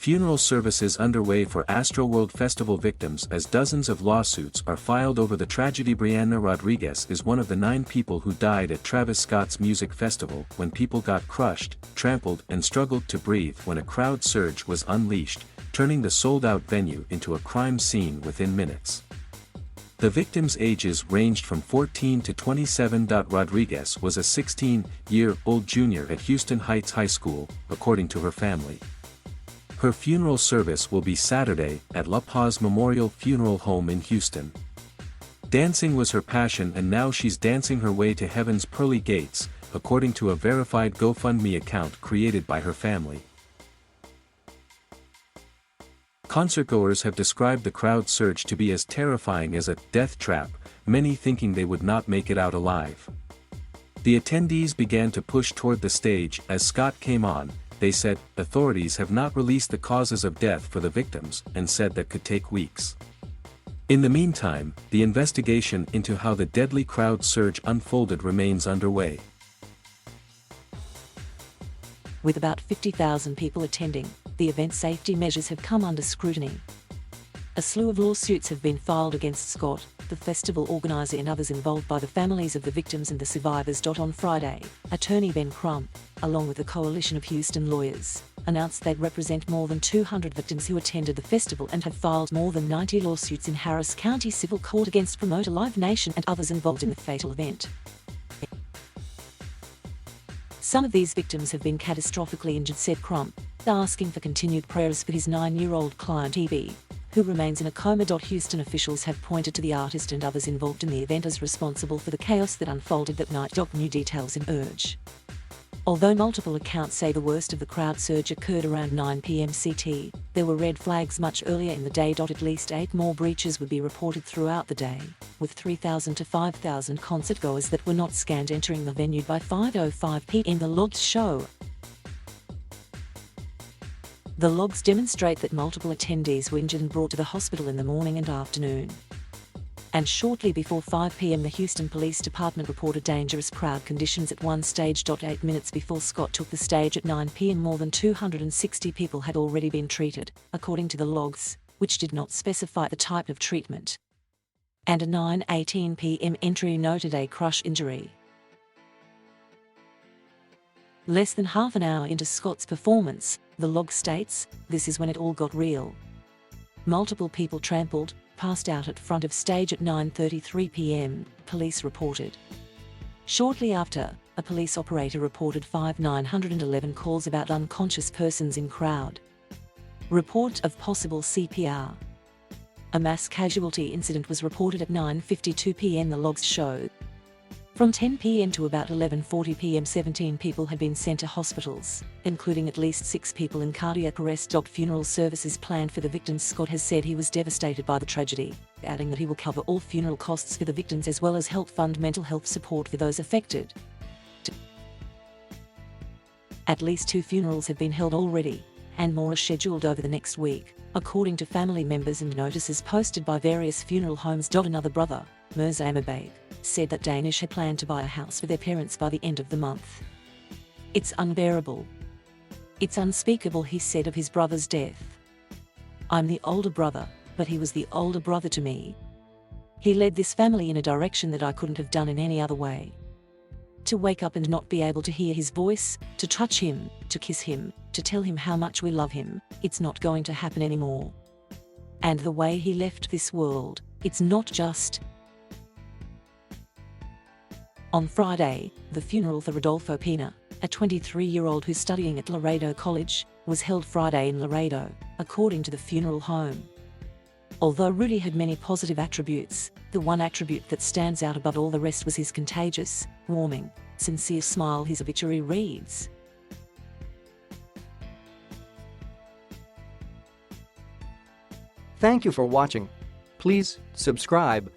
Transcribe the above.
Funeral services underway for Astroworld Festival victims as dozens of lawsuits are filed over the tragedy. Brianna Rodriguez is one of the 9 people who died at Travis Scott's music festival when people got crushed, trampled and struggled to breathe when a crowd surge was unleashed, turning the sold-out venue into a crime scene within minutes. The victims' ages ranged from 14 to 27. Rodriguez was a 16-year-old junior at Houston Heights High School, according to her family. Her funeral service will be Saturday at La Paz Memorial Funeral Home in Houston. Dancing was her passion and now she's dancing her way to heaven's pearly gates, according to a verified GoFundMe account created by her family. Concertgoers have described the crowd surge to be as terrifying as a death trap, many thinking they would not make it out alive. The attendees began to push toward the stage as Scott came on. They said, authorities have not released the causes of death for the victims and said that could take weeks. In the meantime, the investigation into how the deadly crowd surge unfolded remains underway. With about 50,000 people attending, the event safety measures have come under scrutiny. A slew of lawsuits have been filed against Scott, the festival organizer and others involved by the families of the victims and the survivors. On Friday, attorney Ben Crump, along with a coalition of Houston lawyers, announced they'd represent more than 200 victims who attended the festival and have filed more than 90 lawsuits in Harris County Civil Court against promoter Live Nation and others involved in the fatal event. Some of these victims have been catastrophically injured, said Crump, asking for continued prayers for his 9-year-old client Evie, who remains in a coma. Houston officials have pointed to the artist and others involved in the event as responsible for the chaos that unfolded that night. New details emerge. Although multiple accounts say the worst of the crowd surge occurred around 9 p.m. CT, there were red flags much earlier in the day. At least 8 more breaches would be reported throughout the day, with 3,000 to 5,000 concertgoers that were not scanned entering the venue by 5:05 p.m. The logs show. The logs demonstrate that multiple attendees were injured and brought to the hospital in the morning and afternoon. And shortly before 5 p.m. the Houston Police Department reported dangerous crowd conditions at one stage. 8 minutes before Scott took the stage at 9 p.m. more than 260 people had already been treated, according to the logs, which did not specify the type of treatment. And a 9:18 p.m. entry noted a crush injury. Less than half an hour into Scott's performance, the log states, this is when it all got real. Multiple people trampled, passed out at front of stage at 9:33 p.m., police reported. Shortly after, a police operator reported 911 calls about unconscious persons in crowd. Report of possible CPR. A mass casualty incident was reported at 9:52 p.m. the logs show. From 10 p.m. to about 11:40 p.m. 17 people had been sent to hospitals, including at least 6 people in cardiac arrest. Funeral services planned for the victims. Scott has said he was devastated by the tragedy, adding that he will cover all funeral costs for the victims as well as help fund mental health support for those affected. At least 2 funerals have been held already, and more are scheduled over the next week, according to family members and notices posted by various funeral homes. Another brother, Mirza Amababe, said that Danish had planned to buy a house for their parents by the end of the month. It's unbearable. It's unspeakable, he said of his brother's death. I'm the older brother, but he was the older brother to me. He led this family in a direction that I couldn't have done in any other way. To wake up and not be able to hear his voice, to touch him, to kiss him, to tell him how much we love him, it's not going to happen anymore. And the way he left this world, it's not just. On Friday, the funeral for Rodolfo Pina, a 23-year-old who's studying at Laredo College, was held Friday in Laredo, according to the funeral home. Although Rudy had many positive attributes, the one attribute that stands out above all the rest was his contagious, warming, sincere smile. His obituary reads, Thank you for watching. Please subscribe